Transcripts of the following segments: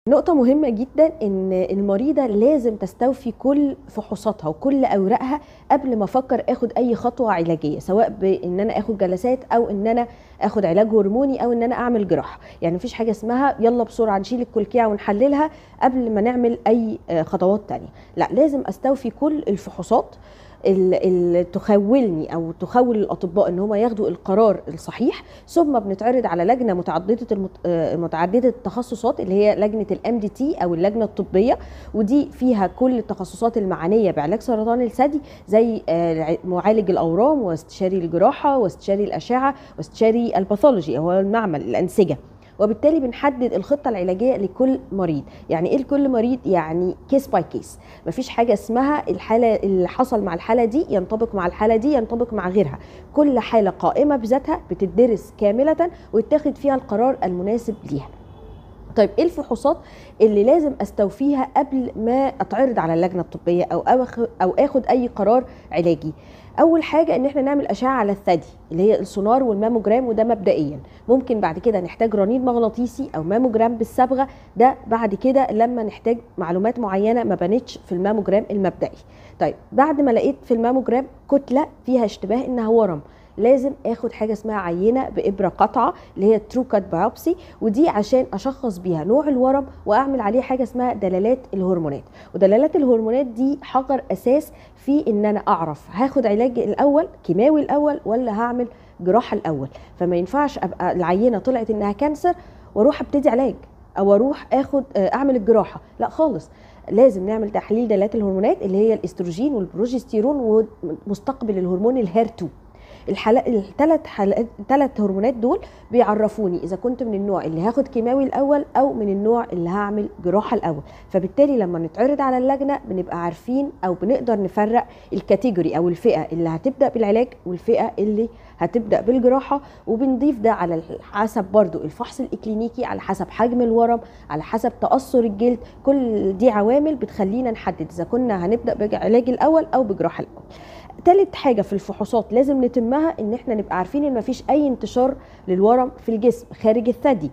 نقطة مهمة جدا ان المريضة لازم تستوفي كل فحوصاتها وكل اوراقها قبل ما افكر اخد اي خطوة علاجية، سواء بان انا اخد جلسات او ان انا اخد علاج هرموني او ان انا اعمل جراحة. يعني مفيش حاجة اسمها يلا بسرعة نشيل الكلكيعة ونحللها قبل ما نعمل اي خطوات تانية. لا، لازم استوفي كل الفحوصات اللي تخولني او تخول الاطباء ان هم ياخدوا القرار الصحيح، ثم بنتعرض على لجنه متعدده التخصصات اللي هي لجنه الام دي تي او اللجنه الطبيه، ودي فيها كل التخصصات المعنيه بعلاج سرطان الثدي، زي معالج الاورام واستشاري الجراحه واستشاري الاشعه واستشاري الباثولوجي هو المعمل الانسجه. وبالتالي بنحدد الخطه العلاجيه لكل مريض. يعني ايه لكل مريض؟ يعني كيس باي كيس، مفيش حاجه اسمها الحاله اللي حصل مع الحاله دي ينطبق مع الحاله دي ينطبق مع غيرها. كل حاله قائمه بذاتها بتدرس كامله ويتخذ فيها القرار المناسب ليها. طيب ايه الفحوصات اللي لازم استوفيها قبل ما اتعرض على اللجنه الطبيه او اخد اي قرار علاجي؟ اول حاجه ان احنا نعمل اشعه على الثدي اللي هي السونار والماموجرام، وده مبدئيا. ممكن بعد كده نحتاج رنين مغناطيسي او ماموجرام بالصبغه، ده بعد كده لما نحتاج معلومات معينه ما بانتش في الماموجرام المبدئي. طيب بعد ما لقيت في الماموجرام كتله فيها اشتباه انها ورم، لازم اخد حاجه اسمها عينه بابره قطعه اللي هي ترو كات بايوبسي، ودي عشان اشخص بيها نوع الورم واعمل عليه حاجه اسمها دلالات الهرمونات. ودلالات الهرمونات دي حجر اساس في ان انا اعرف هاخد علاج الاول كيماوي الاول ولا هعمل جراحه الاول. فما ينفعش ابقى العينه طلعت انها كانسر واروح ابتدي علاج او اروح اخد اعمل الجراحه، لا خالص. لازم نعمل تحليل دلالات الهرمونات اللي هي الاستروجين والبروجستيرون ومستقبل الهرمون الهير2. الثلاث هرمونات دول بيعرفوني اذا كنت من النوع اللي هاخد كيماوي الاول او من النوع اللي هعمل جراحه الاول. فبالتالي لما نتعرض على اللجنه بنبقى عارفين او بنقدر نفرق الكاتيجوري او الفئه اللي هتبدا بالعلاج والفئه اللي هتبدا بالجراحه. وبنضيف ده على حسب برضو الفحص الاكلينيكي، على حسب حجم الورم، على حسب تاثر الجلد. كل دي عوامل بتخلينا نحدد اذا كنا هنبدا بعلاج الاول او بجراحه الاول. تالت حاجة في الفحوصات لازم نتمها ان احنا نبقى عارفين ان مفيش اي انتشار للورم في الجسم خارج الثدي.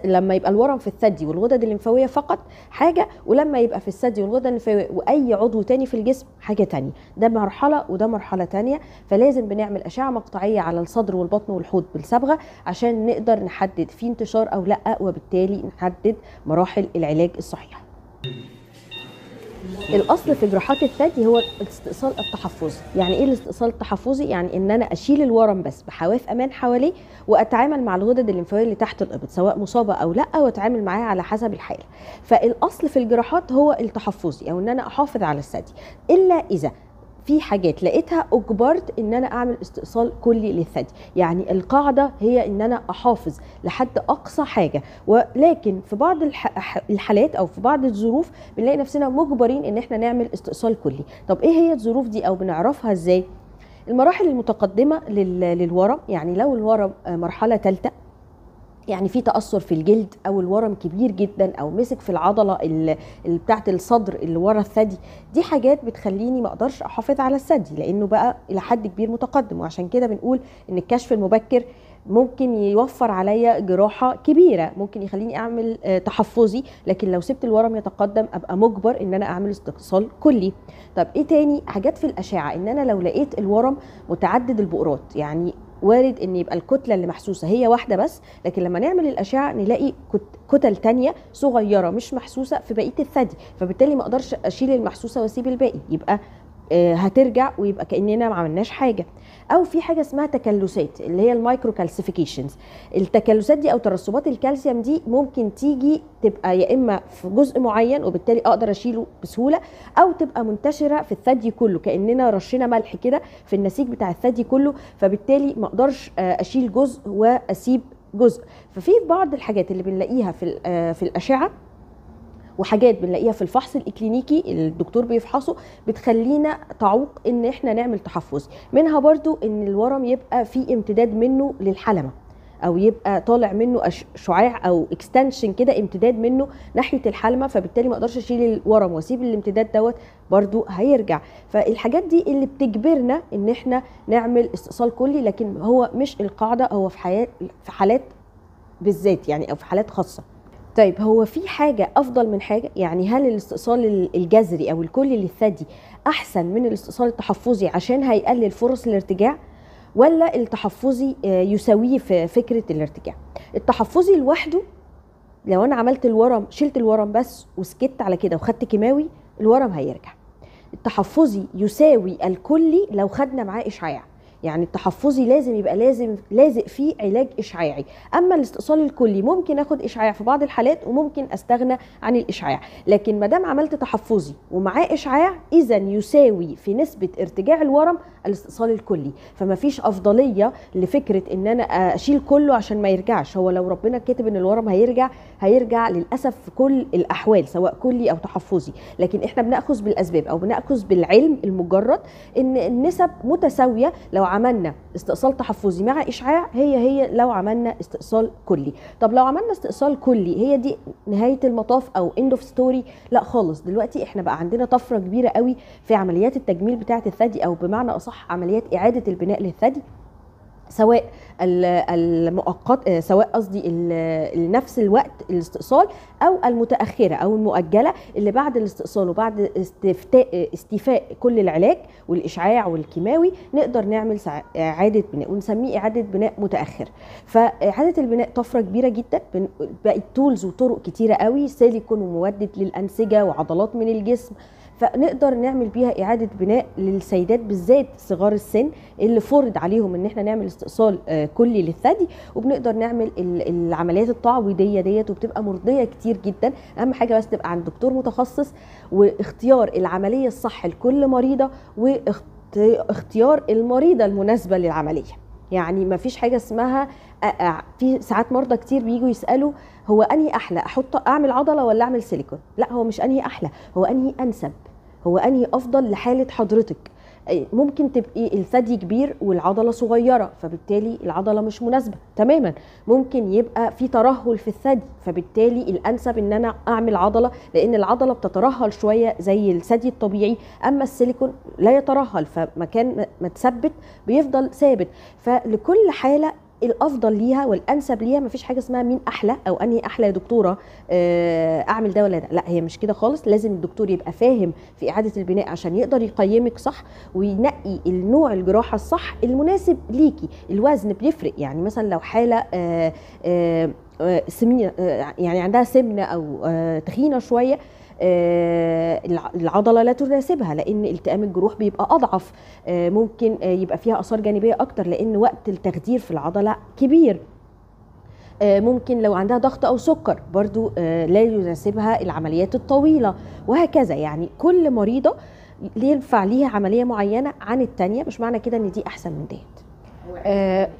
لما يبقى الورم في الثدي والغدد الليمفاويه فقط حاجه، ولما يبقى في الثدي والغدد الليمفاويه واي عضو تاني في الجسم حاجه تانية. ده مرحله وده مرحله تانية. فلازم بنعمل اشعه مقطعيه على الصدر والبطن والحوض بالصبغه عشان نقدر نحدد في انتشار او لا، وبالتالي نحدد مراحل العلاج الصحيحه. الاصل في جراحات الثدي هو الاستئصال التحفظي. يعني ايه الاستئصال التحفظي؟ يعني ان انا اشيل الورم بس بحواف امان حواليه واتعامل مع الغدد الليمفاويه اللي تحت الابط سواء مصابه او لا، واتعامل معاها على حسب الحاله. فالاصل في الجراحات هو التحفظي او ان انا احافظ على الثدي، الا اذا في حاجات لقيتها اجبرت ان انا اعمل استئصال كلي للثدي. يعني القاعده هي ان انا احافظ لحد اقصى حاجه، ولكن في بعض الحالات او في بعض الظروف بنلاقي نفسنا مجبرين ان احنا نعمل استئصال كلي. طب ايه هي الظروف دي او بنعرفها ازاي؟ المراحل المتقدمه للورم، يعني لو الورم مرحله ثالثه، يعني في تأثر في الجلد او الورم كبير جدا او مسك في العضله اللي بتاعت الصدر اللي ورا الثدي، دي حاجات بتخليني ما اقدرش احافظ على الثدي لانه بقى الى حد كبير متقدم. وعشان كده بنقول ان الكشف المبكر ممكن يوفر عليا جراحه كبيره، ممكن يخليني اعمل تحفظي، لكن لو سبت الورم يتقدم ابقى مجبر ان انا اعمل استئصال كلي. طب ايه تاني حاجات في الاشعه؟ ان انا لو لقيت الورم متعدد البؤرات، يعني وارد ان يبقى الكتله اللي محسوسه هي واحده بس، لكن لما نعمل الاشعه نلاقي كتل تانية صغيره مش محسوسه في بقيه الثدي، فبالتالي ما اقدرش اشيل المحسوسه واسيب الباقي، يبقى هترجع ويبقى كاننا ما عملناش حاجه. او في حاجه اسمها تكلسات اللي هي المايكرو كالسيفيكيشنز. التكلسات دي او ترسبات الكالسيوم دي ممكن تيجي تبقى يا اما في جزء معين وبالتالي اقدر اشيله بسهوله، او تبقى منتشره في الثدي كله كاننا رشينا ملح كده في النسيج بتاع الثدي كله، فبالتالي ما اقدرش اشيل جزء واسيب جزء. ففي بعض الحاجات اللي بنلاقيها في الاشعه وحاجات بنلاقيها في الفحص الاكلينيكي اللي الدكتور بيفحصه بتخلينا تعوق ان احنا نعمل تحفظ. منها برضو ان الورم يبقى في امتداد منه للحلمه، او يبقى طالع منه شعاع او اكستنشن كده، امتداد منه ناحيه الحلمه، فبالتالي ما اقدرش اشيل الورم واسيب الامتداد دوت برضو هيرجع. فالحاجات دي اللي بتجبرنا ان احنا نعمل استئصال كلي، لكن هو مش القاعده، هو في حالات بالذات يعني او في حالات خاصه. طيب هو في حاجة أفضل من حاجة؟ يعني هل الاستئصال الجذري أو الكلي للثدي أحسن من الاستئصال التحفظي عشان هيقلل فرص الارتجاع، ولا التحفظي يساويه في فكرة الارتجاع؟ التحفظي لوحده لو أنا عملت الورم، شلت الورم بس وسكت على كده وخدت كيماوي، الورم هيرجع. التحفظي يساوي الكلي لو خدنا معاه إشعاع، يعني التحفظي لازم يبقى لازق فيه علاج اشعاعي. اما الاستئصال الكلي ممكن اخد اشعاع في بعض الحالات وممكن استغنى عن الاشعاع، لكن ما دام عملت تحفظي ومعاه اشعاع اذا يساوي في نسبه ارتجاع الورم الاستئصال الكلي. فما فيش افضليه لفكره ان انا اشيل كله عشان ما يرجعش. هو لو ربنا كاتب ان الورم هيرجع للاسف في كل الاحوال سواء كلي او تحفظي، لكن احنا بناخذ بالاسباب او بناخذ بالعلم المجرد ان النسب متساويه لو عملنا استئصال تحفظي مع اشعاع هي لو عملنا استئصال كلي. طب لو عملنا استئصال كلي هي دي نهايه المطاف او اند اوف ستوري؟ لا خالص. دلوقتي احنا بقى عندنا طفره كبيره قوي في عمليات التجميل بتاعه الثدي، او بمعنى اصح عمليات اعاده البناء للثدي، سواء المؤقت سواء قصدي نفس الوقت الاستئصال او المتاخره او المؤجله اللي بعد الاستئصال وبعد استيفاء كل العلاج والاشعاع والكيماوي نقدر نعمل اعاده بناء ونسميه اعاده بناء متاخر. فاعاده البناء طفره كبيره جدا، بقت تولز وطرق كتيره قوي، سيليكون ومودد للانسجه وعضلات من الجسم، فنقدر نعمل بيها اعاده بناء للسيدات بالذات صغار السن اللي فرض عليهم ان احنا نعمل استئصال كلي للثدي، وبنقدر نعمل العمليات التعويضيه ديت وبتبقى مرضيه كتير جدا. اهم حاجه بس تبقى عند دكتور متخصص، واختيار العمليه الصح لكل مريضه، واختيار المريضه المناسبه للعمليه. يعني ما فيش حاجه اسمها في ساعات مرضى كتير بييجوا يسالوا هو انهي احلى، اعمل عضله ولا اعمل سيليكون؟ لا، هو مش انهي احلى، هو انهي انسب، هو انهي افضل لحاله حضرتك. ممكن تبقي الثدي كبير والعضله صغيره فبالتالي العضله مش مناسبه تماما، ممكن يبقى في ترهل في الثدي فبالتالي الانسب ان انا اعمل عضله، لان العضله بتترهل شويه زي الثدي الطبيعي، اما السيليكون لا يترهل، فمكان ما تثبت بيفضل ثابت. فلكل حاله الافضل ليها والانسب ليها، مفيش حاجه اسمها مين احلى او انهي احلى يا دكتوره اعمل ده ولا ده، لا هي مش كده خالص. لازم الدكتور يبقى فاهم في اعاده البناء عشان يقدر يقيمك صح وينقي النوع الجراحه الصح المناسب ليكي. الوزن بيفرق، يعني مثلا لو حاله سمينه يعني عندها سمنه او تخينه شويه، العضله لا تناسبها لان التئام الجروح بيبقى اضعف، ممكن يبقى فيها اثار جانبيه اكتر لان وقت التخدير في العضله كبير. ممكن لو عندها ضغط او سكر برضو لا يناسبها العمليات الطويله، وهكذا. يعني كل مريضه ينفع ليها عمليه معينه عن التانيه، مش معنى كده ان دي احسن من ديت.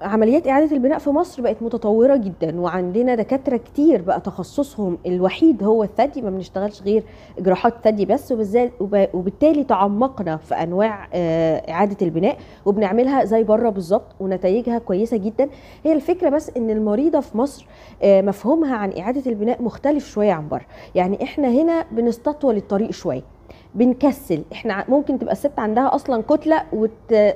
عمليات إعادة البناء في مصر بقت متطورة جدا، وعندنا دكاترة كتير بقى تخصصهم الوحيد هو الثدي، ما بنشتغلش غير جراحات ثدي بس، وبالتالي تعمقنا في أنواع إعادة البناء وبنعملها زي بره بالظبط ونتائجها كويسة جدا. هي الفكرة بس إن المريضة في مصر مفهومها عن إعادة البناء مختلف شوية عن بره. يعني إحنا هنا بنستطول الطريق شوية، بنكسل. احنا ممكن تبقى الست عندها اصلا كتله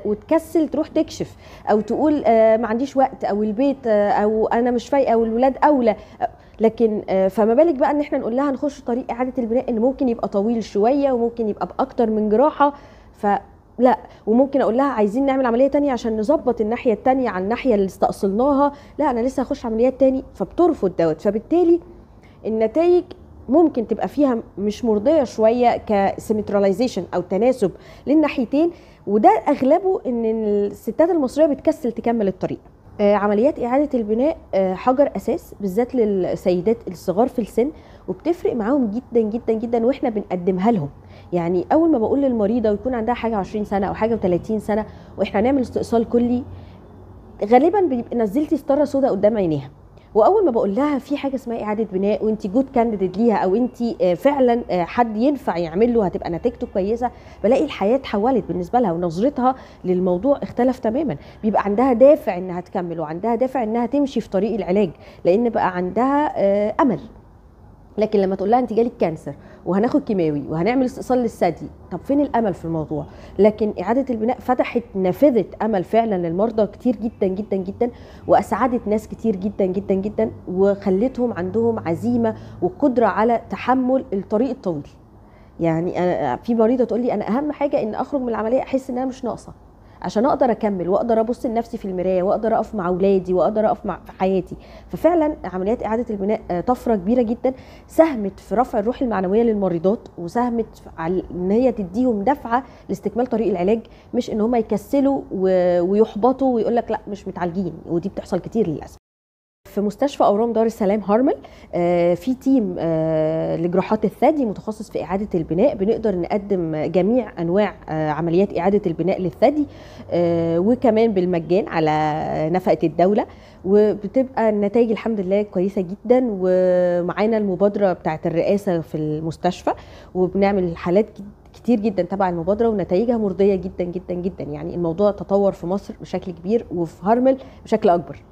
وتكسل تروح تكشف، او تقول ما عنديش وقت، او البيت، او انا مش فايقه، او الولاد اولى. لكن فما بالك بقى ان احنا نقول لها نخش طريق اعاده البناء ان ممكن يبقى طويل شويه وممكن يبقى باكتر من جراحه، لا. وممكن اقول لها عايزين نعمل عمليه تانية عشان نظبط الناحيه التانية عن الناحيه اللي استأصلناها، لا انا لسه هخش عمليات تاني، فبترفض دوت. فبالتالي النتائج ممكن تبقى فيها مش مرضيه شويه كسيمتراليزيشن او تناسب للناحيتين، وده اغلبه ان الستات المصريه بتكسل تكمل الطريق. عمليات اعاده البناء حجر اساس بالذات للسيدات الصغار في السن، وبتفرق معاهم جدا جدا جدا واحنا بنقدمها لهم. يعني اول ما بقول للمريضه ويكون عندها حاجه 20 سنه او حاجه 30 سنه واحنا هنعمل استئصال كلي، غالبا بيبقى نزلتي ستاره سوداء قدام عينيها. واول ما بقول لها في حاجه اسمها اعاده بناء وانت جود كانديديت ليها، او انت فعلا حد ينفع يعمل له هتبقى نتيجته كويسه، بلاقي الحياه اتحولت بالنسبه لها ونظرتها للموضوع اختلف تماما. بيبقى عندها دافع انها تكمل وعندها دافع انها تمشي في طريق العلاج، لان بقى عندها امل. لكن لما تقول لها انت جالك كانسر وهناخد كيماوي وهنعمل استئصال للثدي، طب فين الامل في الموضوع؟ لكن اعاده البناء فتحت نافذه امل فعلا للمرضى كتير جدا جدا جدا، واسعدت ناس كتير جدا جدا جدا، وخلتهم عندهم عزيمه وقدره على تحمل الطريق الطويل. يعني أنا في مريضه تقول لي انا اهم حاجه ان اخرج من العمليه احس ان انا مش ناقصه، عشان اقدر اكمل واقدر ابص لنفسي في المرايه واقدر اقف مع اولادي واقدر اقف في حياتي. ففعلا عمليات اعاده البناء طفره كبيره جدا، ساهمت في رفع الروح المعنويه للمريضات، وساهمت على ان هي تديهم دفعه لاستكمال طريق العلاج، مش ان هم يكسلوا ويحبطوا ويقول لك لا مش متعالجين، ودي بتحصل كتير للاسف. في مستشفى اورام دار السلام هارمل في تيم لجراحات الثدي متخصص في اعاده البناء، بنقدر نقدم جميع انواع عمليات اعاده البناء للثدي، وكمان بالمجان على نفقه الدوله، وبتبقى النتائج الحمد لله كويسه جدا. ومعانا المبادره بتاعه الرئاسه في المستشفى، وبنعمل حالات كتير جدا تبع المبادره، ونتائجها مرضيه جدا جدا جدا. يعني الموضوع تطور في مصر بشكل كبير، وفي هارمل بشكل اكبر.